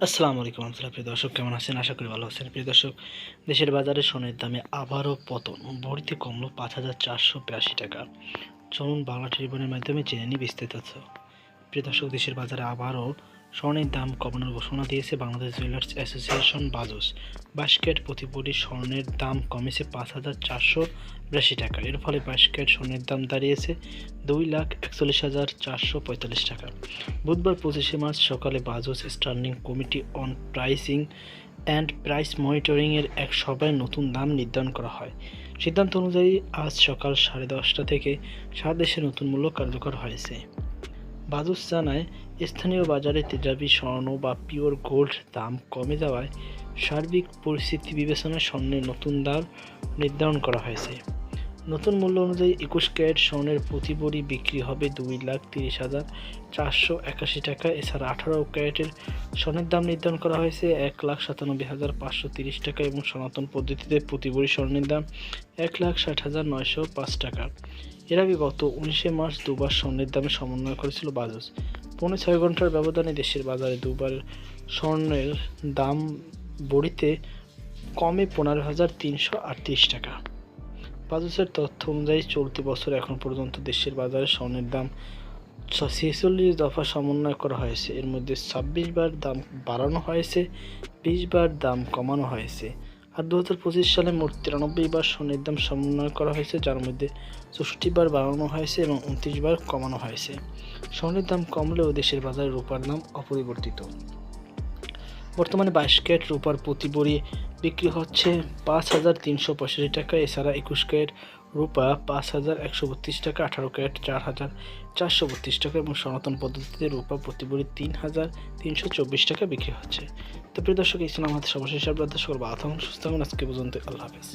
আসসালামু আলাইকুম রহমতুল্লাহ। প্রিয় দর্শক, কেমন আছেন? আশা করি ভালো আছেন। প্রিয় দর্শক, দেশের বাজারে সোনের দামে আবারও পতন, ভরিতে কমলো ৫,৪৮২ টাকা। চলুন বাংলা ট্রিবিউনের মাধ্যমে জেনে নিই বিস্তারিত তথ্য। প্রিয় দর্শক, দেশের বাজারে আবারও স্বর্ণের দাম কমানোর ঘোষণা দিয়েছে Bangladesh jewellers association Bajus. ২২ carat প্রতি ভরি স্বর্ণের দাম কমেছে ৫,৪৮২ টাকা। এর ফলে ২২ ক্যারেট স্বর্ণের দাম দাঁড়িয়েছে ২,৪১,৪৪৫ টাকা। বুধবার ২৫শে মার্চ সকালে BAJUS standing committee on pricing and price মনিটরিংয়ের এক সভায় নতুন দাম নির্ধারণ করা হয়। সিদ্ধান্ত অনুযায়ী আজ সকাল 10:30 থেকে সারা দেশে নতুন মূল্য কার্যকর হয়েছে। বাজুস জানায়, স্থানীয় বাজারে তেজাবি স্বর্ণ বা পিওর গোল্ড দাম কমে যাওয়ায় সার্বিক পরিস্থিতি বিবেচনায় স্বর্ণের নতুন দাম নির্ধারণ করা হয়েছে। নতুন মূল্য অনুযায়ী ২১ ক্যারেট স্বর্ণের প্রতি ভরি বিক্রি হবে ২,৩০,৪৮১ টাকা। এছাড়া ১৮ ক্যারেটের স্বর্ণের দাম নির্ধারণ করা হয়েছে ১,৯৭,৫৩০ টাকা এবং সনাতন পদ্ধতিতে প্রতি ভরি স্বর্ণের দাম ১,৬০,৯০৫ টাকা। এর আগে গত ১৯শে মার্চ দুবার স্বর্ণের দামে সমন্বয় করেছিল বাজুস। পৌনে ৬ ঘন্টার ব্যবধানে দেশের বাজারে দুবার স্বর্ণের দাম ভরিতে কমে ১৫,৩৩৮ টাকা। বাজুসের তথ্য অনুযায়ী চলতি বছর এখন পর্যন্ত দেশের বাজারে স্বর্ণের দাম ৪৬ দফা সমন্বয় করা হয়েছে। এর মধ্যে ২৬ বার দাম বাড়ানো হয়েছে, ২০ বার দাম কমানো হয়েছে। আর ২০২৫ সালে মোট ৯৩ বার স্বর্ণের দাম সমন্বয় করা হয়েছে, যার মধ্যে ৬৪ বার বাড়ানো হয়েছে এবং ২৯ বার কমানো হয়েছে। স্বর্ণের দাম কমলেও দেশের বাজারে রূপার দাম অপরিবর্তিত। বর্তমানে ২২ ক্যারেট রূপার প্রতি ভরি বিক্রি হচ্ছে ৫,৩৮৫ টাকা। এছাড়া ২১ ক্যারেট রূপা ৫,১৩২ টাকা, ১৮ ক্যারেট ৪,৪৩২ টাকা এবং সনাতন পদ্ধতিতে রূপা প্রতি ভরি ৩,৩২৪ টাকা বিক্রি হচ্ছে। তো প্রিয় দর্শক, এই ছিল আমাদের সর্বশেষ আপডেট। সকল ভালো থাকুন, সুস্থ থাকুন। আজকে পর্যন্ত, আল্লাহ হাফেজ।